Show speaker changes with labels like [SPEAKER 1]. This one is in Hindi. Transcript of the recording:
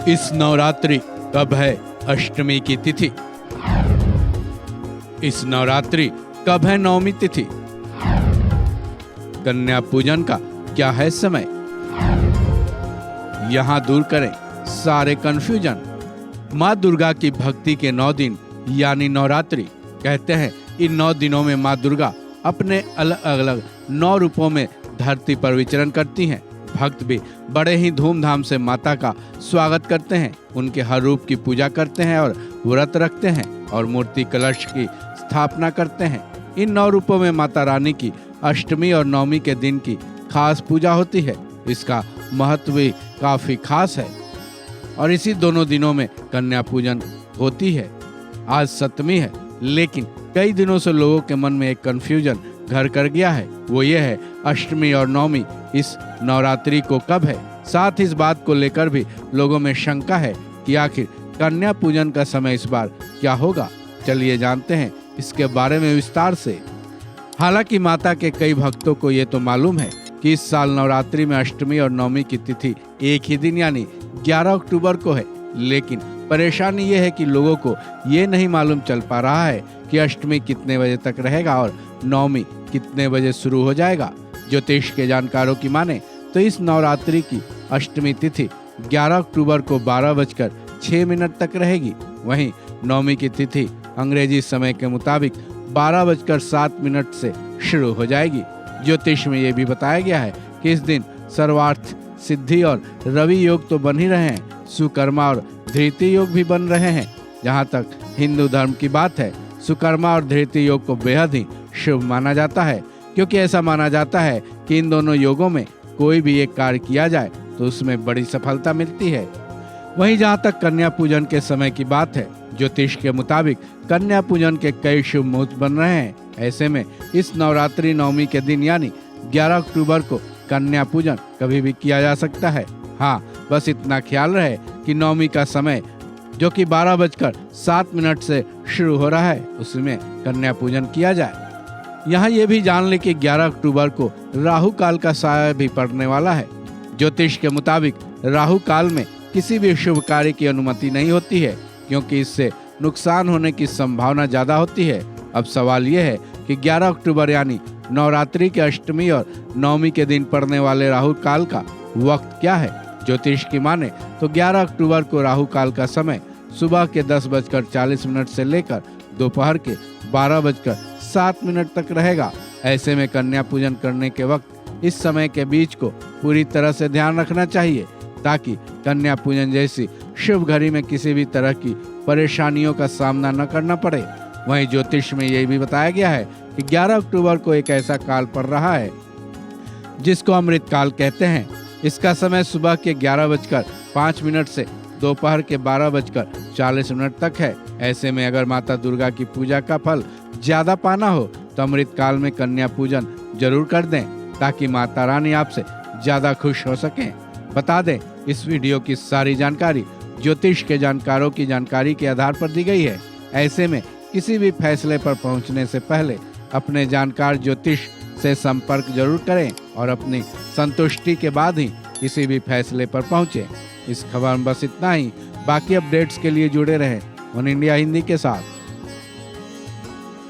[SPEAKER 1] इस नवरात्रि कब है अष्टमी की तिथि? इस नवरात्रि कब है नवमी तिथि? कन्या पूजन का क्या है समय? यहाँ दूर करें सारे कंफ्यूजन। माँ दुर्गा की भक्ति के 9 दिन यानी नवरात्रि। कहते हैं इन 9 दिनों में माँ दुर्गा अपने अलग अलग 9 रूपों में धरती पर विचरण करती हैं। भक्त भी बड़े ही धूमधाम से माता का स्वागत करते हैं, उनके हर रूप की पूजा करते हैं और व्रत रखते हैं और मूर्ति कलश की स्थापना करते हैं। इन 9 रूपों में माता रानी की अष्टमी और नवमी के दिन की खास पूजा होती है। इसका महत्व भी काफी खास है और इसी दोनों दिनों में कन्या पूजन होती है। आज सप्तमी है, लेकिन कई दिनों से लोगों के मन में एक कंफ्यूजन घर कर गया है। वो ये है अष्टमी और नवमी इस नवरात्रि को कब है। साथ ही इस बात को लेकर भी लोगों में शंका है कि आखिर कन्या पूजन का समय इस बार क्या होगा। चलिए जानते हैं इसके बारे में विस्तार से। हालांकि माता के कई भक्तों को ये तो मालूम है कि इस साल नवरात्रि में अष्टमी और नवमी की तिथि एक ही दिन यानी 11 अक्टूबर को है, लेकिन परेशानी ये है कि लोगों को ये नहीं मालूम चल पा रहा है कि अष्टमी कितने बजे तक रहेगा और नवमी कितने बजे शुरू हो जाएगा। ज्योतिष के जानकारों की माने तो इस नवरात्रि की अष्टमी तिथि 11 अक्टूबर को 12:06 तक रहेगी। वहीं नवमी की तिथि अंग्रेजी समय के मुताबिक 12:07 से शुरू हो जाएगी। ज्योतिष में ये भी बताया गया है कि इस दिन सर्वार्थ सिद्धि और रवि योग तो बन ही रहे हैं, सुकर्मा और धृति योग भी बन रहे हैं। जहाँ तक हिंदू धर्म की बात है, सुकर्मा और धृति योग को बेहद ही शुभ माना जाता है, क्योंकि ऐसा माना जाता है कि इन दोनों योगों में कोई भी एक कार्य किया जाए तो उसमें बड़ी सफलता मिलती है। वहीं जहाँ तक कन्या पूजन के समय की बात है, ज्योतिष के मुताबिक कन्या पूजन के कई शुभ मुहूर्त बन रहे हैं। ऐसे में इस नवरात्रि नवमी के दिन यानी 11 अक्टूबर को कन्या पूजन कभी भी किया जा सकता है। हाँ, बस इतना ख्याल रहे कि नवमी का समय जो कि 12:07 से शुरू हो रहा है, उसमें कन्या पूजन किया जाए। यहाँ ये भी जान ले कि 11 अक्टूबर को राहु काल का साया भी पड़ने वाला है। ज्योतिष के मुताबिक राहु काल में किसी भी शुभ कार्य की अनुमति नहीं होती है, क्योंकि इससे नुकसान होने की संभावना ज्यादा होती है। अब सवाल ये है कि 11 अक्टूबर यानी नवरात्रि के अष्टमी और नवमी के दिन पड़ने वाले राहु काल का वक्त क्या है। ज्योतिष की माने तो 11 अक्टूबर को राहु काल का समय सुबह के 10:40 से लेकर दोपहर के 12:07 तक रहेगा। ऐसे में कन्या पूजन करने के वक्त इस समय के बीच को पूरी तरह से ध्यान रखना चाहिए, ताकि कन्या पूजन जैसी शुभ घड़ी में किसी भी तरह की परेशानियों का सामना न करना पड़े। वहीं ज्योतिष में यह भी बताया गया है कि 11 अक्टूबर को एक ऐसा काल पड़ रहा है जिसको अमृत काल कहते हैं। इसका समय सुबह के 11:05 से दोपहर के 12:40 तक है। ऐसे में अगर माता दुर्गा की पूजा का फल ज्यादा पाना हो तो अमृत काल में कन्या पूजन जरूर कर दें, ताकि माता रानी आपसे ज्यादा खुश हो सकें। बता दें, इस वीडियो की सारी जानकारी ज्योतिष के जानकारों की जानकारी के आधार पर दी गई है। ऐसे में किसी भी फैसले पर पहुंचने से पहले अपने जानकार ज्योतिष से संपर्क जरूर करें और अपनी संतुष्टि के बाद ही किसी भी फैसले पर पहुंचे। इस खबर में बस इतना ही। बाकी अपडेट्स के लिए जुड़े रहें वन इंडिया हिंदी के साथ।